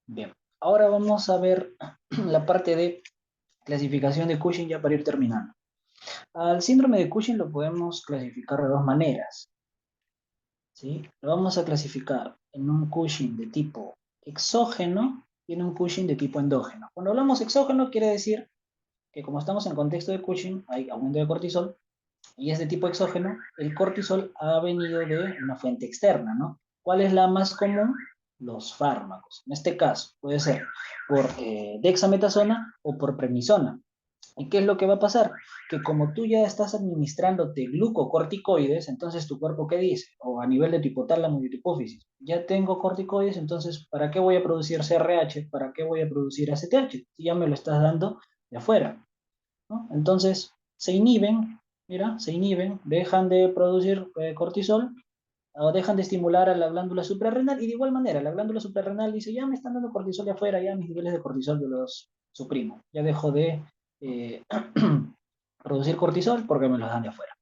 Bien, ahora vamos a ver la parte de clasificación de Cushing ya para ir terminando. Al síndrome de Cushing lo podemos clasificar de dos maneras, ¿sí? Lo vamos a clasificar en un Cushing de tipo exógeno y en un Cushing de tipo endógeno. Cuando hablamos exógeno quiere decir que como estamos en contexto de Cushing, hay aumento de cortisol y es de tipo exógeno, el cortisol ha venido de una fuente externa, ¿no? ¿Cuál es la más común? Los fármacos. En este caso, puede ser por dexametasona o por prednisona. ¿Y qué es lo que va a pasar? Que como tú ya estás administrándote glucocorticoides, entonces tu cuerpo, ¿qué dice? O a nivel de tu hipotálamo y de tu hipófisis, ya tengo corticoides, entonces, ¿para qué voy a producir CRH? ¿Para qué voy a producir ACTH? Si ya me lo estás dando de afuera, ¿no? Entonces, se inhiben, mira, se inhiben, dejan de producir cortisol o dejan de estimular a la glándula suprarrenal y de igual manera la glándula suprarrenal dice, ya me están dando cortisol de afuera, ya mis niveles de cortisol yo los suprimo, ya dejo de eh, producir cortisol porque me los dan de afuera.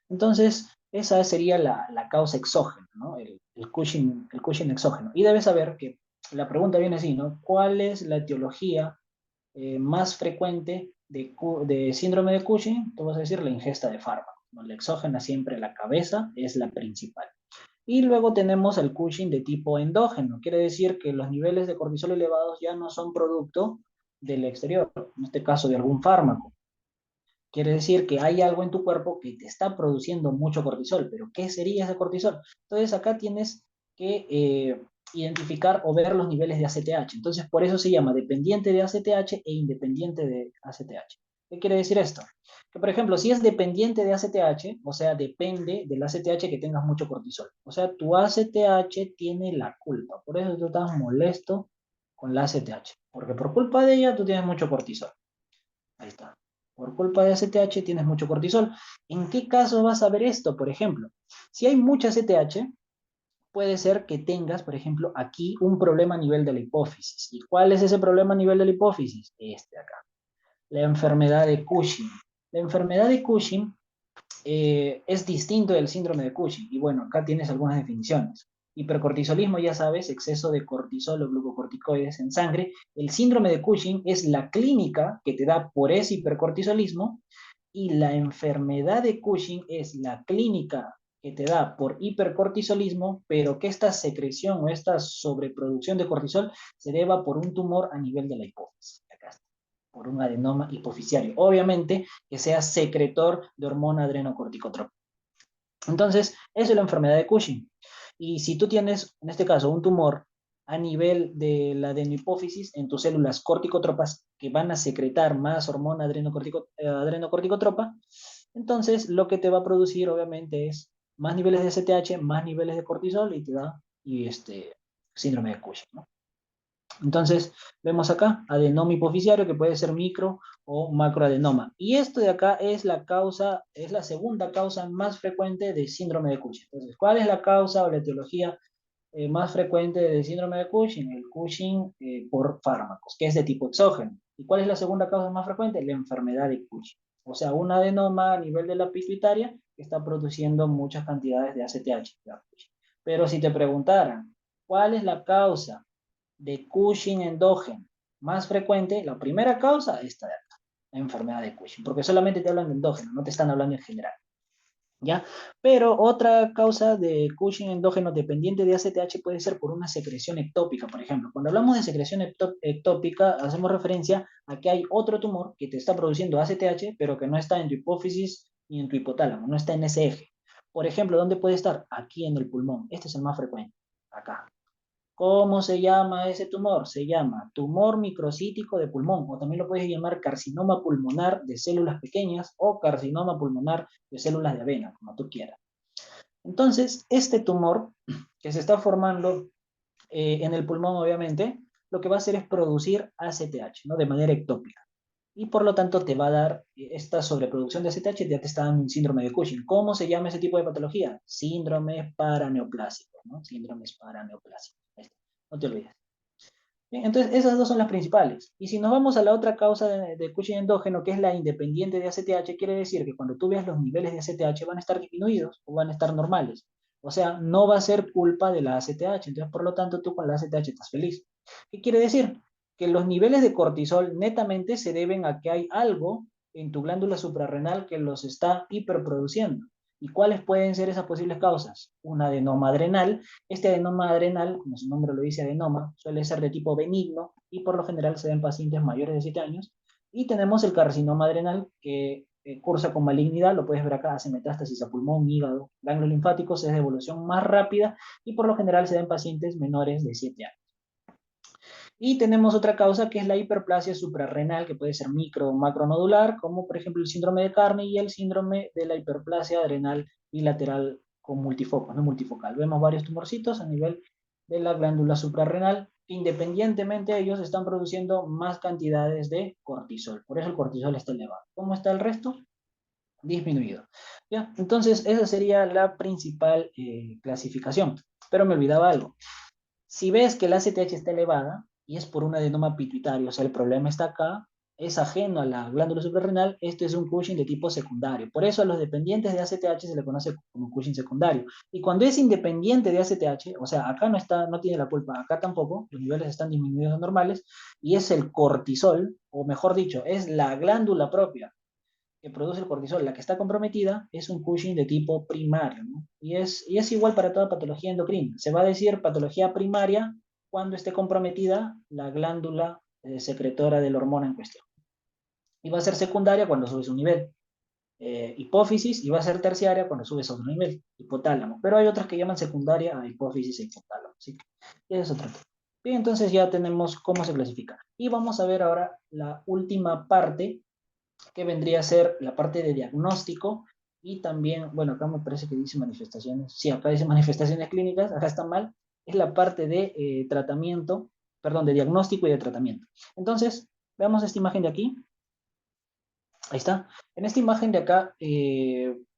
Entonces, esa sería la causa exógena, ¿no? El Cushing exógeno. Y debes saber que la pregunta viene así, ¿no? ¿Cuál es la etiología más frecuente de síndrome de Cushing? Tú vas a decir la ingesta de fármacos, ¿no? La exógena siempre la cabeza es la principal. Y luego tenemos el Cushing de tipo endógeno, quiere decir que los niveles de cortisol elevados ya no son producto del exterior, en este caso de algún fármaco. Quiere decir que hay algo en tu cuerpo que te está produciendo mucho cortisol, pero ¿qué sería ese cortisol? Entonces acá tienes que identificar o ver los niveles de ACTH. Entonces por eso se llama dependiente de ACTH e independiente de ACTH. ¿Qué quiere decir esto? Que por ejemplo, si es dependiente de ACTH, o sea, depende del ACTH que tengas mucho cortisol. O sea, tu ACTH tiene la culpa. Por eso tú estás molesto con la ACTH. Porque por culpa de ella tú tienes mucho cortisol. Ahí está. Por culpa de ACTH tienes mucho cortisol. ¿En qué caso vas a ver esto? Por ejemplo, si hay mucha ACTH, puede ser que tengas, por ejemplo, aquí un problema a nivel de la hipófisis. ¿Y cuál es ese problema a nivel de la hipófisis? Este acá, la enfermedad de Cushing. La enfermedad de Cushing es distinto del síndrome de Cushing. Y bueno, acá tienes algunas definiciones. Hipercortisolismo, ya sabes, exceso de cortisol o glucocorticoides en sangre. El síndrome de Cushing es la clínica que te da por ese hipercortisolismo y la enfermedad de Cushing es la clínica que te da por hipercortisolismo, pero que esta secreción o esta sobreproducción de cortisol se deba por un tumor a nivel de la hipófisis. Acá está, por un adenoma hipofisiario. Obviamente que sea secretor de hormona adrenocorticotrópica. Entonces, eso es la enfermedad de Cushing. Y si tú tienes, en este caso, un tumor a nivel de la adenohipófisis en tus células corticotropas que van a secretar más hormona adrenocorticotropa, entonces lo que te va a producir obviamente es más niveles de CTH, más niveles de cortisol y te da síndrome de Cushing, ¿no? Entonces, vemos acá adenoma hipoficiario que puede ser micro o macroadenoma. Y esto de acá es la causa, es la segunda causa más frecuente de síndrome de Cushing. Entonces, ¿cuál es la causa o la etiología más frecuente de síndrome de Cushing? El Cushing por fármacos, que es de tipo exógeno. ¿Y cuál es la segunda causa más frecuente? La enfermedad de Cushing. O sea, un adenoma a nivel de la pituitaria que está produciendo muchas cantidades de ACTH. Pero si te preguntaran, ¿cuál es la causa de Cushing endógeno más frecuente? La primera causa, esta de acá, la enfermedad de Cushing, porque solamente te hablan de endógeno, no te están hablando en general, ¿ya? Pero otra causa de Cushing endógeno dependiente de ACTH puede ser por una secreción ectópica, por ejemplo. Cuando hablamos de secreción ectópica, hacemos referencia a que hay otro tumor que te está produciendo ACTH, pero que no está en tu hipófisis ni en tu hipotálamo, no está en ese eje. Por ejemplo, ¿dónde puede estar? Aquí en el pulmón. Este es el más frecuente, acá. ¿Cómo se llama ese tumor? Se llama tumor microcítico de pulmón, o también lo puedes llamar carcinoma pulmonar de células pequeñas o carcinoma pulmonar de células de avena, como tú quieras. Entonces, este tumor que se está formando en el pulmón, obviamente, lo que va a hacer es producir ACTH, ¿no? De manera ectópica. Y por lo tanto te va a dar esta sobreproducción de ACTH, ya te está dando un síndrome de Cushing. ¿Cómo se llama ese tipo de patología? Síndrome paraneoplásico, ¿no? Síndromes paraneoplásicos. No te olvides. Bien, entonces, esas dos son las principales. Y si nos vamos a la otra causa de Cushing endógeno, que es la independiente de ACTH, quiere decir que cuando tú veas los niveles de ACTH van a estar disminuidos o van a estar normales. O sea, no va a ser culpa de la ACTH. Entonces, por lo tanto, tú con la ACTH estás feliz. ¿Qué quiere decir? Que los niveles de cortisol netamente se deben a que hay algo en tu glándula suprarrenal que los está hiperproduciendo. ¿Y cuáles pueden ser esas posibles causas? Un adenoma adrenal. Este adenoma adrenal, como su nombre lo dice, adenoma, suele ser de tipo benigno y por lo general se da en pacientes mayores de 7 años. Y tenemos el carcinoma adrenal que cursa con malignidad, lo puedes ver acá, hace metástasis a pulmón, hígado, ganglios linfáticos, es de evolución más rápida y por lo general se da en pacientes menores de 7 años. Y tenemos otra causa que es la hiperplasia suprarrenal, que puede ser micro o macronodular, como por ejemplo el síndrome de Carney y el síndrome de la hiperplasia adrenal bilateral con multifocos, no multifocal. Vemos varios tumorcitos a nivel de la glándula suprarrenal. Independientemente, ellos están produciendo más cantidades de cortisol. Por eso el cortisol está elevado. ¿Cómo está el resto? Disminuido. ¿Ya? Entonces, esa sería la principal clasificación. Pero me olvidaba algo. Si ves que la ACTH está elevada y es por un adenoma pituitario, o sea, el problema está acá, es ajeno a la glándula suprarrenal, esto es un Cushing de tipo secundario. Por eso a los dependientes de ACTH se le conoce como Cushing secundario. Y cuando es independiente de ACTH, o sea, acá no está, no tiene la culpa, acá tampoco, los niveles están disminuidos a normales, y es el cortisol, o mejor dicho, es la glándula propia que produce el cortisol, la que está comprometida, es un Cushing de tipo primario, ¿no? Y es igual para toda patología endocrina. Se va a decir patología primaria cuando esté comprometida la glándula secretora de la hormona en cuestión. Y va a ser secundaria cuando subes un nivel. Hipófisis, y va a ser terciaria cuando subes a otro nivel, hipotálamo. Pero hay otras que llaman secundaria a hipófisis e hipotálamo. ¿Sí? Y eso es otro tema. Bien, entonces ya tenemos cómo se clasifica. Y vamos a ver ahora la última parte que vendría a ser la parte de diagnóstico y también, bueno, acá me parece que dice manifestaciones, sí, acá dice manifestaciones clínicas, acá está mal, es la parte de tratamiento, perdón, de diagnóstico y de tratamiento. Entonces, veamos esta imagen de aquí, ahí está. En esta imagen de acá,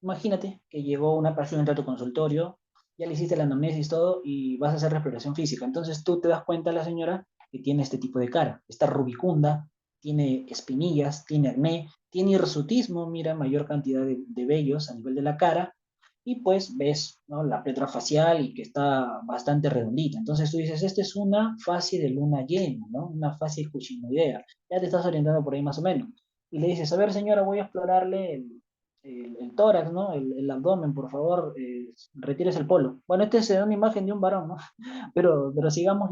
imagínate que llegó una paciente a tu consultorio, ya le hiciste la anamnesis todo y vas a hacer la exploración física. Entonces tú te das cuenta, la señora, que tiene este tipo de cara. Está rubicunda, tiene espinillas, tiene acné, tiene hirsutismo, mira, mayor cantidad de vellos a nivel de la cara. Y pues ves, ¿no?, la pletra facial y que está bastante redondita. Entonces tú dices, esta es una fase de luna llena, ¿no? Una fase cuchinoidea. Ya te estás orientando por ahí más o menos y le dices, a ver señora, voy a explorarle el tórax, ¿no? El abdomen, por favor, retires el polo. Bueno, esta es una imagen de un varón, ¿no? Pero sigamos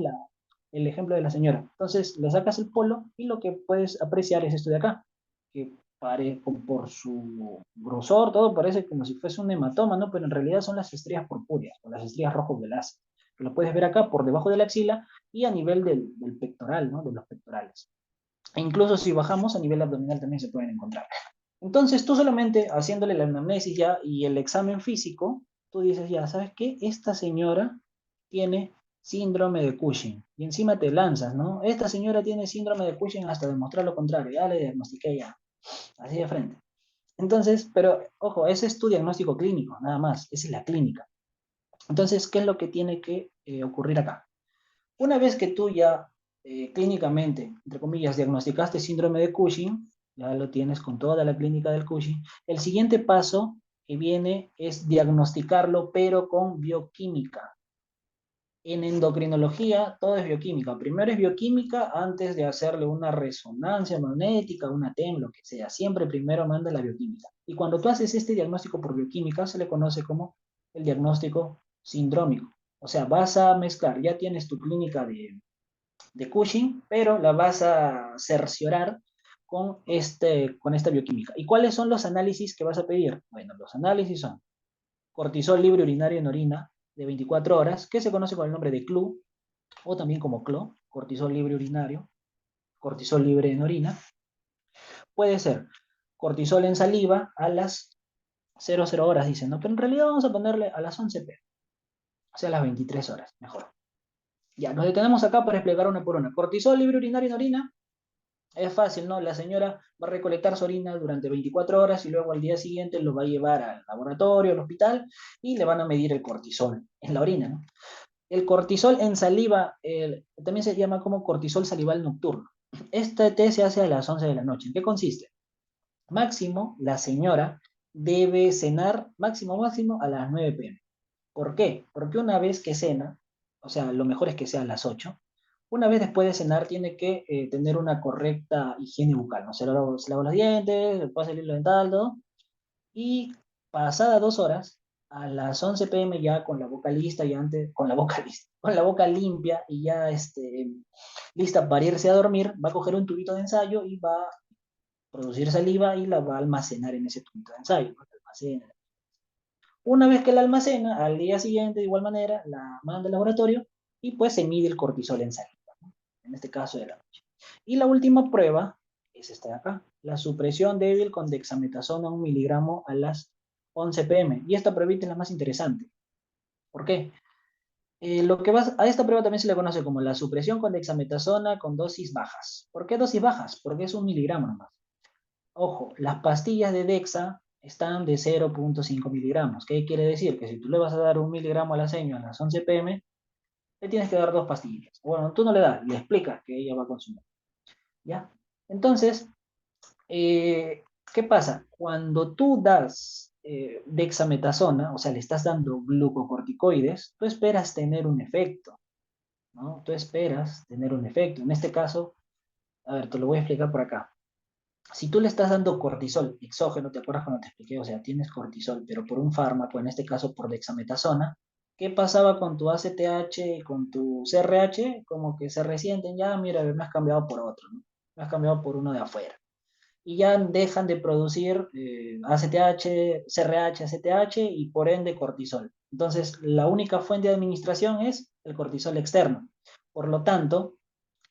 el ejemplo de la señora. Entonces, le sacas el polo y lo que puedes apreciar es esto de acá, que por su grosor, todo parece como si fuese un hematoma, ¿no? Pero en realidad son las estrías purpúreas, o las estrías rojo violáceas. Que lo puedes ver acá por debajo de la axila y a nivel del pectoral, ¿no? De los pectorales. E incluso si bajamos a nivel abdominal también se pueden encontrar. Entonces tú solamente haciéndole la anamnesis ya y el examen físico, tú dices ya, ¿sabes qué? Esta señora tiene síndrome de Cushing. Y encima te lanzas, ¿no? Esta señora tiene síndrome de Cushing hasta demostrar lo contrario. Ya le diagnostiqué ya. Así de frente. Entonces, pero ojo, ese es tu diagnóstico clínico, nada más. Esa es la clínica. Entonces, ¿qué es lo que tiene que ocurrir acá? Una vez que tú ya clínicamente, entre comillas, diagnosticaste síndrome de Cushing, ya lo tienes con toda la clínica del Cushing, el siguiente paso que viene es diagnosticarlo, pero con bioquímica. En endocrinología todo es bioquímica. Primero es bioquímica antes de hacerle una resonancia magnética, una TEM, lo que sea. Siempre primero manda la bioquímica. Y cuando tú haces este diagnóstico por bioquímica, se le conoce como el diagnóstico sindrómico. O sea, vas a mezclar, ya tienes tu clínica de Cushing, pero la vas a cerciorar con esta bioquímica. ¿Y cuáles son los análisis que vas a pedir? Bueno, los análisis son cortisol libre urinario en orina de 24 horas, que se conoce con el nombre de CLU, o también como CLO, cortisol libre urinario, cortisol libre en orina. Puede ser cortisol en saliva a las 00 horas, dicen, ¿no? Pero en realidad vamos a ponerle a las 11 p. O sea, a las 23 horas, mejor. Ya, nos detenemos acá para explicar una por una. Cortisol libre urinario en orina, es fácil, ¿no? La señora va a recolectar su orina durante 24 horas y luego al día siguiente lo va a llevar al laboratorio, al hospital, y le van a medir el cortisol en la orina, ¿no? El cortisol en saliva también se llama como cortisol salival nocturno. Este test se hace a las 11 de la noche. ¿En qué consiste? Máximo, la señora debe cenar máximo a las 9 p.m. ¿Por qué? Porque una vez que cena, o sea, lo mejor es que sea a las 8, una vez después de cenar tiene que tener una correcta higiene bucal, ¿no? Se lava los dientes, le pasa el hilo dental, todo, y pasada 2 horas, a las 11 p.m. ya con la boca lista, y antes, con la boca lista, con la boca limpia y ya lista para irse a dormir, va a coger un tubito de ensayo y va a producir saliva y la va a almacenar en ese tubito de ensayo, ¿no? Almacena. Una vez que la almacena, al día siguiente, de igual manera, la manda al laboratorio y pues se mide el cortisol en saliva, ¿no? En este caso de la noche. Y la última prueba es esta de acá, la supresión débil con dexametasona 1 mg a las 11 p.m. Y esta pruebita es la más interesante. ¿Por qué? A esta prueba también se le conoce como la supresión con dexametasona con dosis bajas. ¿Por qué dosis bajas? Porque es 1 mg nomás. Ojo, las pastillas de Dexa están de 0,5 miligramos. ¿Qué quiere decir? Que si tú le vas a dar 1 mg a la señora a las 11 p.m., le tienes que dar 2 pastillas. Bueno, tú no le das, le explicas que ella va a consumir. ¿Ya? Entonces, eh, ¿qué pasa? Cuando tú das dexametasona, o sea, le estás dando glucocorticoides, tú esperas tener un efecto, ¿no? Tú esperas tener un efecto. En este caso, a ver, te lo voy a explicar por acá. Si tú le estás dando cortisol exógeno, ¿te acuerdas cuando te expliqué? O sea, tienes cortisol, pero por un fármaco, en este caso por dexametasona. ¿Qué pasaba con tu ACTH y con tu CRH? Como que se resienten, ya, mira, me has cambiado por otro, ¿no? Me has cambiado por uno de afuera. Y ya dejan de producir ACTH, CRH, ACTH y por ende cortisol. Entonces, la única fuente de administración es el cortisol externo. Por lo tanto,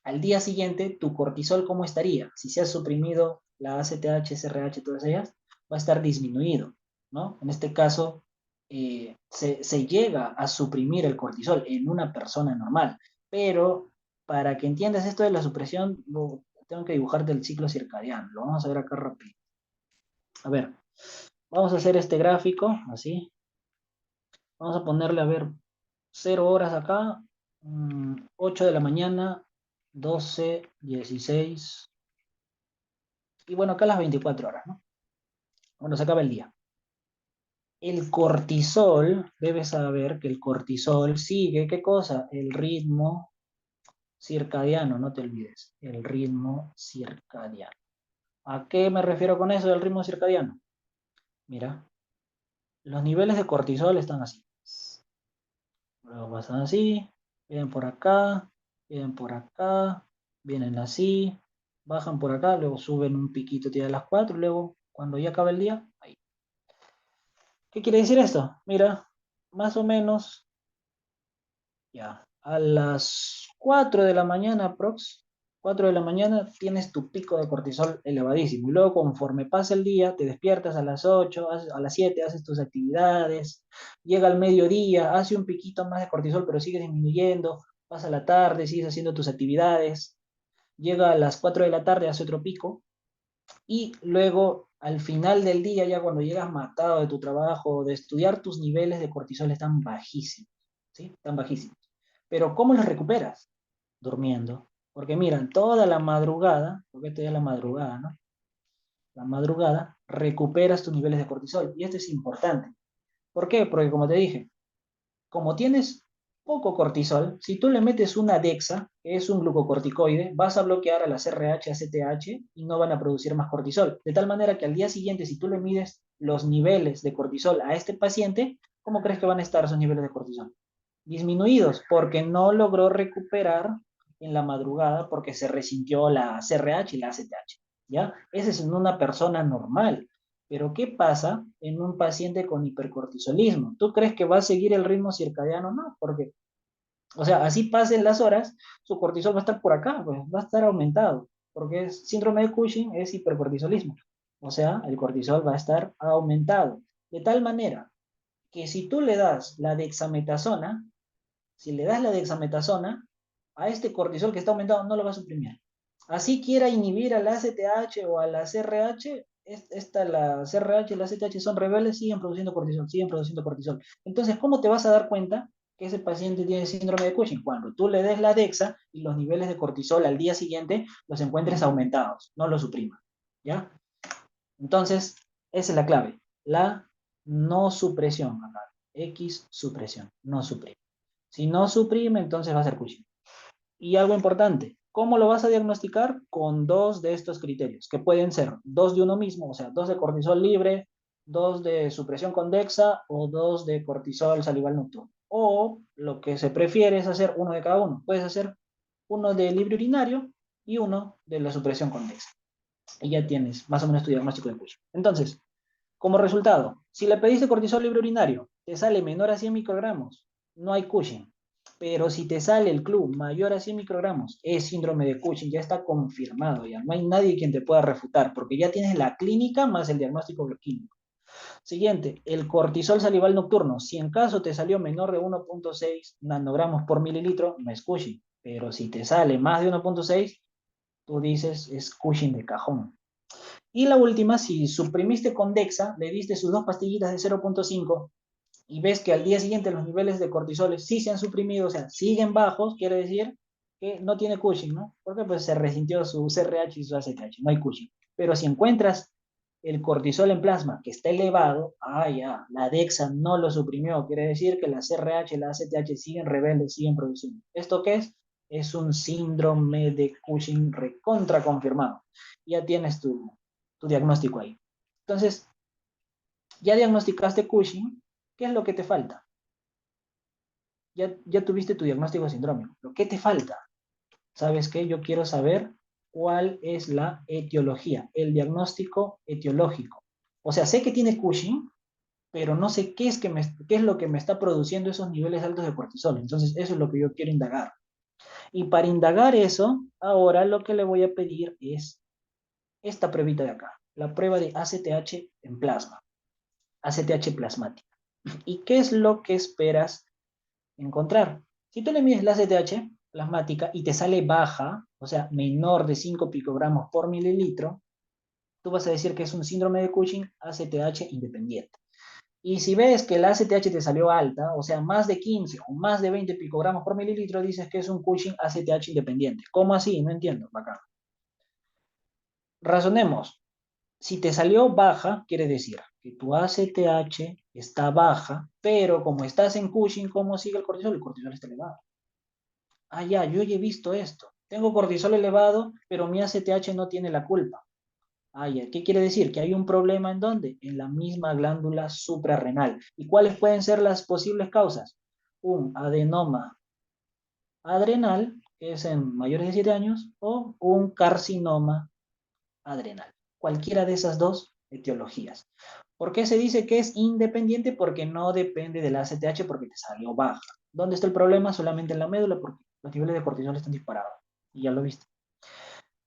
al día siguiente, tu cortisol, ¿cómo estaría? Si se ha suprimido la ACTH, SRH, todas ellas, va a estar disminuido, ¿no? En este caso, se llega a suprimir el cortisol en una persona normal, pero para que entiendas esto de la supresión, tengo que dibujarte el ciclo circadiano. Lo vamos a ver acá rápido. A ver, vamos a hacer este gráfico, así. Vamos a ponerle, a ver, 0 horas acá, 8 de la mañana, 12, 16, y bueno, acá las 24 horas, ¿no? Bueno, se acaba el día. El cortisol, debes saber que el cortisol sigue, ¿qué cosa? El ritmo circadiano, no te olvides, el ritmo circadiano. ¿A qué me refiero con eso del ritmo circadiano? Mira, los niveles de cortisol están así. Luego pasan así, vienen por acá, vienen por acá, vienen así, bajan por acá, luego suben un piquito, tiene las 4, luego cuando ya acaba el día, ahí. ¿Qué quiere decir esto? Mira, más o menos, ya, a las 4 de la mañana, 4 de la mañana, tienes tu pico de cortisol elevadísimo. Y luego, conforme pasa el día, te despiertas a las 8, a las 7, haces tus actividades, llega al mediodía, hace un piquito más de cortisol, pero sigue disminuyendo, pasa la tarde, sigues haciendo tus actividades, llega a las 4 de la tarde, hace otro pico, y luego, al final del día, ya cuando llegas matado de tu trabajo, de estudiar, tus niveles de cortisol están bajísimos, ¿sí? Están bajísimos. Pero ¿cómo los recuperas? Durmiendo. Porque miran, toda la madrugada, porque esto ya es la madrugada, ¿no? La madrugada, recuperas tus niveles de cortisol. Y esto es importante. ¿Por qué? Porque como te dije, como tienes poco cortisol, si tú le metes una DEXA, que es un glucocorticoide, vas a bloquear a las RH, ACTH y no van a producir más cortisol. De tal manera que al día siguiente, si tú le mides los niveles de cortisol a este paciente, ¿cómo crees que van a estar esos niveles de cortisol? Disminuidos, porque no logró recuperar en la madrugada porque se resintió la CRH y la ACTH. ¿Ya? Ese es en una persona normal. Pero ¿qué pasa en un paciente con hipercortisolismo? ¿Tú crees que va a seguir el ritmo circadiano? No, porque, o sea, así pasen las horas, su cortisol va a estar por acá, pues va a estar aumentado, porque es síndrome de Cushing, es hipercortisolismo. O sea, el cortisol va a estar aumentado. De tal manera que si tú le das la dexametasona, si le das la dexametasona, a este cortisol que está aumentado no lo va a suprimir. Así quiera inhibir al ACTH o a la CRH, la CRH y la ACTH son rebeldes, siguen produciendo cortisol, siguen produciendo cortisol. Entonces, ¿cómo te vas a dar cuenta que ese paciente tiene síndrome de Cushing? Cuando tú le des la dexa y los niveles de cortisol al día siguiente los encuentres aumentados, no los suprimas. ¿Ya? Entonces, esa es la clave. La no supresión, X supresión, no suprime. Si no suprime, entonces va a ser Cushing. Y algo importante, ¿cómo lo vas a diagnosticar? Con dos de estos criterios, que pueden ser dos de uno mismo, o sea, dos de cortisol libre, dos de supresión convexa o dos de cortisol salival nocturno. O lo que se prefiere es hacer uno de cada uno. Puedes hacer uno de libre urinario y uno de la supresión convexa. Y ya tienes más o menos tu diagnóstico de Cushing. Entonces, como resultado, si le pediste cortisol libre urinario, te sale menor a 100 microgramos, no hay Cushing. Pero si te sale el club mayor a 100 microgramos, es síndrome de Cushing, ya está confirmado, ya no hay nadie quien te pueda refutar, porque ya tienes la clínica más el diagnóstico bioquímico. Siguiente, el cortisol salival nocturno. Si en caso te salió menor de 1.6 nanogramos por mililitro, no es Cushing. Pero si te sale más de 1.6, tú dices es Cushing de cajón. Y la última, si suprimiste Condexa, le diste sus dos pastillitas de 0.5 y ves que al día siguiente los niveles de cortisol sí se han suprimido, o sea, siguen bajos, quiere decir que no tiene Cushing, ¿no? Porque pues se resintió su CRH y su ACTH, no hay Cushing. Pero si encuentras el cortisol en plasma que está elevado, ya, la DEXA no lo suprimió, quiere decir que la CRH y la ACTH siguen rebeldes, siguen produciendo. ¿Esto qué es? Es un síndrome de Cushing recontra confirmado. Ya tienes tu diagnóstico ahí. Entonces, ya diagnosticaste Cushing, ¿qué es lo que te falta? Ya tuviste tu diagnóstico sindrómico, pero ¿qué te falta? ¿Sabes qué? Yo quiero saber cuál es la etiología, el diagnóstico etiológico. O sea, sé que tiene Cushing, pero no sé qué es lo que me está produciendo esos niveles altos de cortisol. Entonces, eso es lo que yo quiero indagar. Y para indagar eso, ahora lo que le voy a pedir es esta pruebita de acá, la prueba de ACTH en plasma, ACTH plasmática. ¿Y qué es lo que esperas encontrar? Si tú le mides la ACTH plasmática y te sale baja, o sea, menor de 5 picogramos por mililitro, tú vas a decir que es un síndrome de Cushing ACTH independiente. Y si ves que la ACTH te salió alta, o sea, más de 15 o más de 20 picogramos por mililitro, dices que es un Cushing ACTH independiente. ¿Cómo así? No entiendo. Acá. Razonemos. Si te salió baja, quiere decir que tu ACTH está baja, pero como estás en Cushing, ¿cómo sigue el cortisol? El cortisol está elevado. Ya, yo ya he visto esto. Tengo cortisol elevado, pero mi ACTH no tiene la culpa. Ya, ¿qué quiere decir? Que hay un problema ¿en dónde? En la misma glándula suprarrenal. ¿Y cuáles pueden ser las posibles causas? Un adenoma adrenal, que es en mayores de 7 años, o un carcinoma adrenal. Cualquiera de esas dos etiologías. ¿Por qué se dice que es independiente? Porque no depende del ACTH porque te salió baja. ¿Dónde está el problema? Solamente en la médula porque los niveles de cortisol están disparados. Y ya lo viste.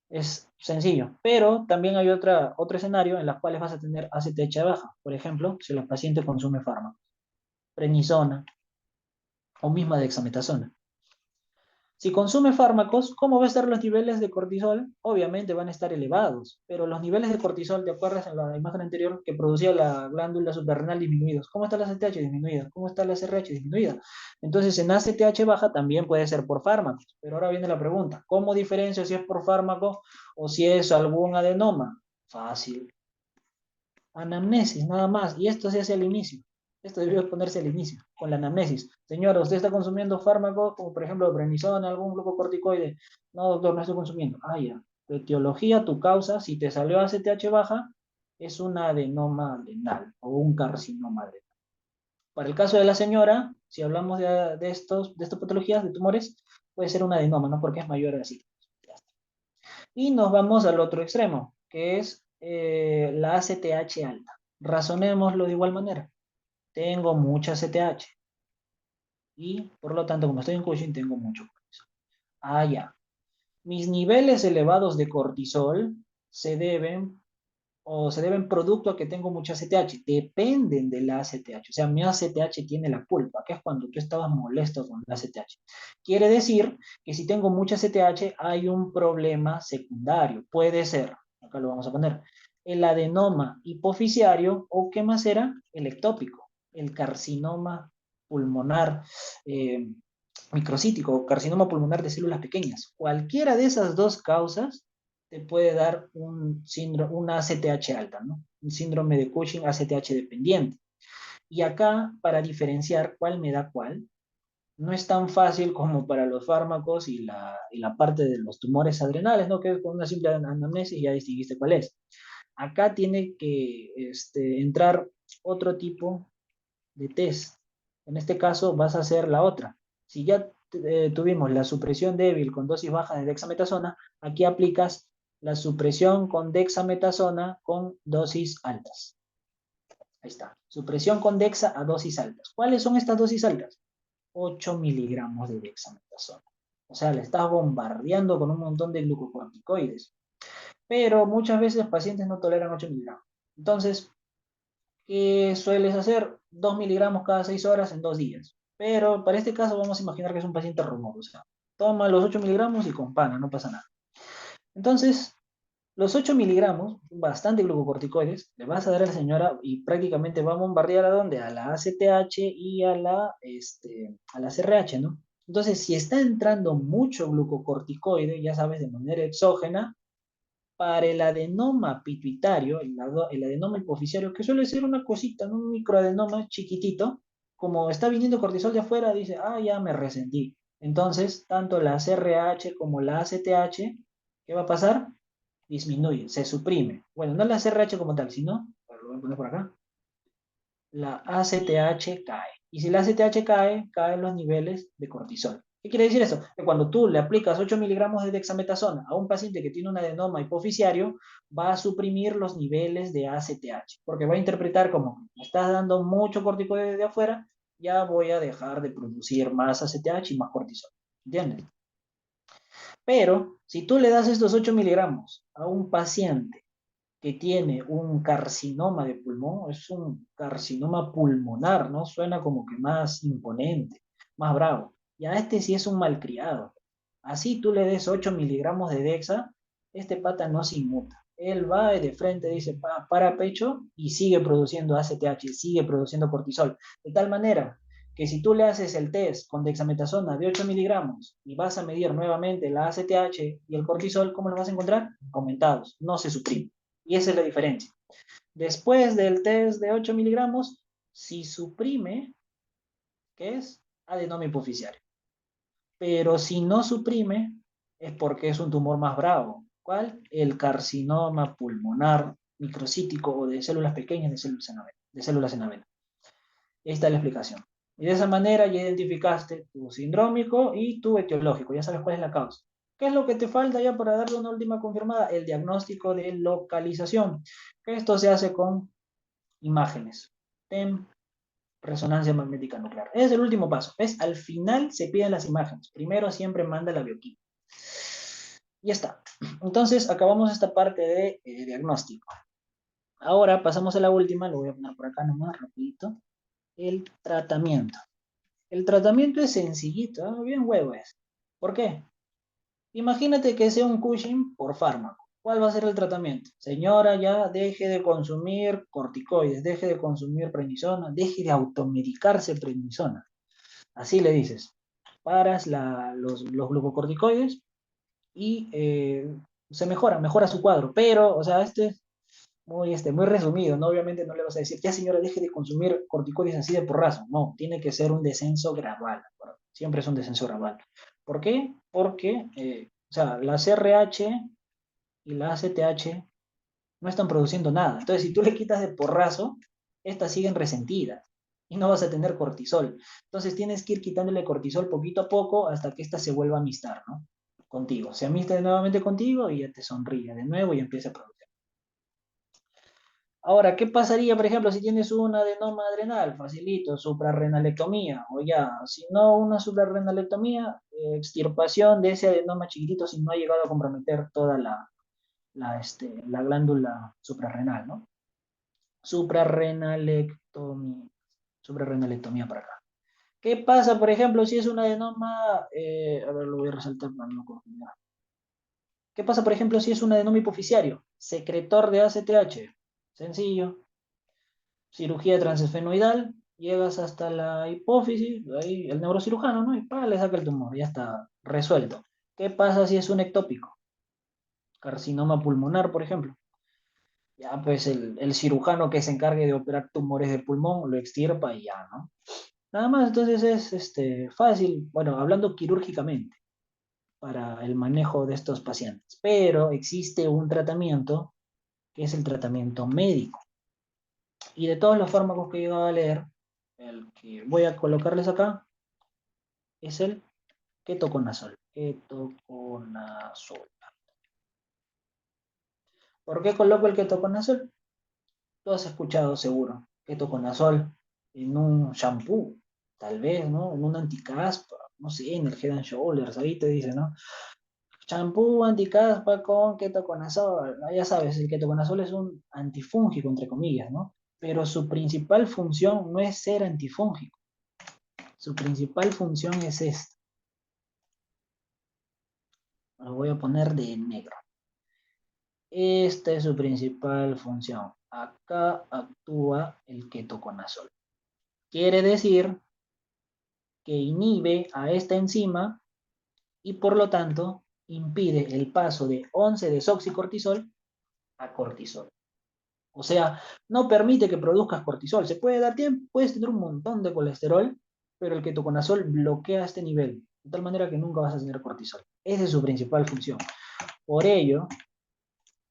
Es sencillo, pero también hay otro escenario en los cuales vas a tener ACTH baja. Por ejemplo, si el paciente consume fármacos, prednisona o misma dexametasona. Si consume fármacos, ¿cómo va a estar los niveles de cortisol? Obviamente van a estar elevados, pero los niveles de cortisol, ¿te acuerdas en la imagen anterior que producía la glándula suprarrenal disminuidos? ¿Cómo está la ACTH disminuida? ¿Cómo está la CRH disminuida? Entonces, en ACTH baja también puede ser por fármacos, pero ahora viene la pregunta, ¿cómo diferencio si es por fármaco o si es algún adenoma? Fácil. Anamnesis, nada más, y esto se hace al inicio. Esto debió ponerse al inicio, con la anamnesis. Señora, ¿usted está consumiendo fármacos como por ejemplo prednisona, algún glucocorticoide? No, doctor, no estoy consumiendo. Ya. Tu etiología, tu causa, si te salió ACTH baja, es un adenoma adrenal o un carcinoma adrenal. Para el caso de la señora, si hablamos de estas patologías, de tumores, puede ser un adenoma, ¿no? Porque es mayor a así. Y nos vamos al otro extremo, que es la ACTH alta. Razonémoslo de igual manera. Tengo mucha ACTH y por lo tanto, como estoy en Cushing, tengo mucho cortisol. Ya. Mis niveles elevados de cortisol se deben se deben producto a que tengo mucha ACTH. Dependen de la ACTH. O sea, mi ACTH tiene la culpa, que es cuando tú estabas molesto con la ACTH. Quiere decir que si tengo mucha ACTH hay un problema secundario. Puede ser, acá lo vamos a poner, el adenoma hipoficiario o ¿qué más era? El ectópico, el carcinoma pulmonar microcítico o carcinoma pulmonar de células pequeñas. Cualquiera de esas dos causas te puede dar un síndrome, una ACTH alta, ¿no? Un síndrome de Cushing ACTH dependiente. Y acá, para diferenciar cuál me da cuál, no es tan fácil como para los fármacos y la parte de los tumores adrenales, ¿no? Que con una simple anamnesis ya distinguiste cuál es. Acá tiene que entrar otro tipo de test. En este caso vas a hacer la otra. Si ya tuvimos la supresión débil con dosis baja de dexametasona, aquí aplicas la supresión con dexametasona con dosis altas. Ahí está. Supresión con dexa a dosis altas. ¿Cuáles son estas dosis altas? 8 miligramos de dexametasona. O sea, le estás bombardeando con un montón de glucocorticoides. Pero muchas veces los pacientes no toleran 8 miligramos. Entonces, ¿qué sueles hacer? 2 miligramos cada 6 horas en 2 días. Pero para este caso vamos a imaginar que es un paciente rumor. O sea, toma los 8 miligramos y con pana, no pasa nada. Entonces, los 8 miligramos, bastante glucocorticoides, le vas a dar a la señora y prácticamente va a bombardear a dónde? A la ACTH y a la CRH, ¿no? Entonces, si está entrando mucho glucocorticoide, ya sabes, de manera exógena, para el adenoma pituitario, el adenoma hipoficiario, que suele ser una cosita, ¿no? Un microadenoma chiquitito, como está viniendo cortisol de afuera, dice, ah, ya me resentí. Entonces, tanto la CRH como la ACTH, ¿qué va a pasar? Disminuye, se suprime. Bueno, no la CRH como tal, sino, lo voy a poner por acá, la ACTH cae. Y si la ACTH cae, caen los niveles de cortisol. ¿Qué quiere decir eso? Que cuando tú le aplicas 8 miligramos de dexametasona a un paciente que tiene un adenoma hipofisiario, va a suprimir los niveles de ACTH, porque va a interpretar como, me estás dando mucho corticoide de afuera, ya voy a dejar de producir más ACTH y más cortisol. ¿Entiendes? Pero si tú le das estos 8 miligramos a un paciente que tiene un carcinoma de pulmón, es un carcinoma pulmonar, ¿no? Suena como que más imponente, más bravo. Y a este sí es un malcriado. Así tú le des 8 miligramos de Dexa, este pata no se inmuta. Él va de frente, dice, para pecho y sigue produciendo ACTH, sigue produciendo cortisol. De tal manera que si tú le haces el test con dexametasona de 8 miligramos y vas a medir nuevamente la ACTH y el cortisol, ¿cómo lo vas a encontrar? Aumentados, no se suprime. Y esa es la diferencia. Después del test de 8 miligramos, si suprime, ¿qué es? Adenoma hipoficiario. Pero si no suprime, es porque es un tumor más bravo. ¿Cuál? El carcinoma pulmonar microcítico o de células pequeñas de células en avena. Ahí está la explicación. Y de esa manera ya identificaste tu sindrómico y tu etiológico. Ya sabes cuál es la causa. ¿Qué es lo que te falta ya para darle una última confirmada? El diagnóstico de localización. Esto se hace con imágenes. TEM, resonancia magnética nuclear. Es el último paso. ¿Ves? Al final se piden las imágenes. Primero siempre manda la bioquímica. Ya está. Entonces acabamos esta parte de diagnóstico. Ahora pasamos a la última. Lo voy a poner por acá nomás, rapidito. El tratamiento. El tratamiento es sencillito, ¿eh? Bien huevo es. ¿Por qué? Imagínate que sea un Cushing por fármaco. ¿Cuál va a ser el tratamiento? Señora, ya deje de consumir corticoides, deje de consumir prednisona, deje de automedicarse prednisona. Así le dices. Paras los glucocorticoides y se mejora su cuadro. Pero, o sea, muy resumido, ¿no? Obviamente no le vas a decir, ya señora, deje de consumir corticoides así de porrazo. No, tiene que ser un descenso gradual. ¿Verdad? Siempre es un descenso gradual. ¿Por qué? Porque, o sea, la CRH y la ACTH no están produciendo nada. Entonces, si tú le quitas de porrazo, estas siguen resentidas y no vas a tener cortisol. Entonces, tienes que ir quitándole cortisol poquito a poco hasta que ésta se vuelva a amistar, ¿no? Contigo. Se amista nuevamente contigo y ya te sonríe de nuevo y empieza a producir. Ahora, ¿qué pasaría, por ejemplo, si tienes una adenoma adrenal? Facilito, suprarrenalectomía. O ya, si no una suprarrenalectomía, extirpación de ese adenoma chiquitito si no ha llegado a comprometer toda la glándula suprarrenal, ¿no? Suprarrenalectomía. Suprarrenalectomía para acá. ¿Qué pasa, por ejemplo, si es un adenoma? A ver, lo voy a resaltar para no confundir. ¿Qué pasa, por ejemplo, si es un adenoma hipoficiario? Secretor de ACTH. Sencillo. Cirugía transesfenoidal, llegas hasta la hipófisis, ahí el neurocirujano, ¿no? Y le saca el tumor, ya está resuelto. ¿Qué pasa si es un ectópico? Carcinoma pulmonar, por ejemplo. Ya, pues el cirujano que se encargue de operar tumores de pulmón lo extirpa y ya, ¿no? Nada más, entonces es fácil, bueno, hablando quirúrgicamente, para el manejo de estos pacientes. Pero existe un tratamiento que es el tratamiento médico. Y de todos los fármacos que he llegado a leer, el que voy a colocarles acá es el ketoconazol. Ketoconazol. ¿Por qué coloco el ketoconazol? Tú has escuchado seguro ketoconazol en un shampoo, tal vez, ¿no? En un anticaspa, no sé, en el Head and Shoulders, ahí te dice, ¿no? Champú anticaspa con ketoconazol, ¿no? Ya sabes, el ketoconazol es un antifúngico, entre comillas, ¿no? Pero su principal función no es ser antifúngico, su principal función es esta. Lo voy a poner de negro. Esta es su principal función. Acá actúa el ketoconazol. Quiere decir que inhibe a esta enzima y por lo tanto impide el paso de 11-desoxicortisol a cortisol. O sea, no permite que produzcas cortisol. Se puede dar tiempo, puedes tener un montón de colesterol, pero el ketoconazol bloquea este nivel, de tal manera que nunca vas a tener cortisol. Esa es su principal función. Por ello,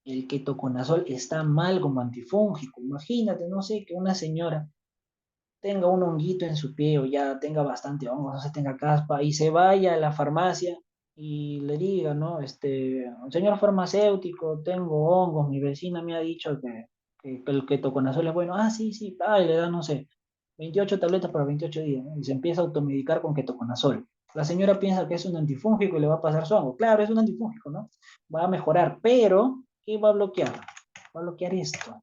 el ketoconazol está mal como antifúngico. Imagínate, no sé, que una señora tenga un honguito en su pie o ya tenga bastante hongo, no sé, tenga caspa, y se vaya a la farmacia y le diga, ¿no? Señor farmacéutico, tengo hongos, mi vecina me ha dicho que el ketoconazol es bueno. Ah, sí, sí, y le da, no sé, 28 tabletas para 28 días, ¿no? Y se empieza a automedicar con ketoconazol. La señora piensa que es un antifúngico y le va a pasar su hongo. Claro, es un antifúngico, ¿no? Va a mejorar, pero ¿qué va a bloquear? Va a bloquear esto,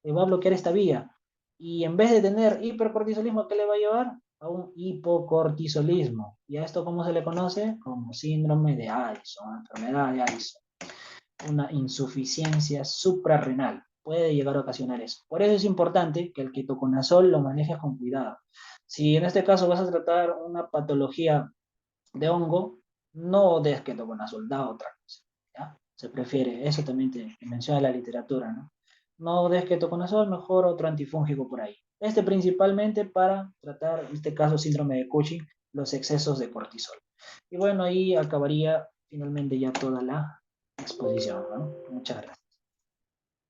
va a bloquear esta vía. Y en vez de tener hipercortisolismo, ¿qué le va a llevar? A un hipocortisolismo. ¿Y a esto cómo se le conoce? Como síndrome de Addison, enfermedad de Addison. Una insuficiencia suprarrenal. Puede llegar a ocasionar eso. Por eso es importante que el ketoconazol lo manejes con cuidado. Si en este caso vas a tratar una patología de hongo, no des ketoconazol, da otra cosa. ¿Ya? Se prefiere, eso también te menciona la literatura, ¿no? No des ketoconazol, mejor otro antifúngico por ahí. Este principalmente para tratar, en este caso, síndrome de Cushing, los excesos de cortisol. Y bueno, ahí acabaría finalmente ya toda la exposición, ¿no? Muchas gracias.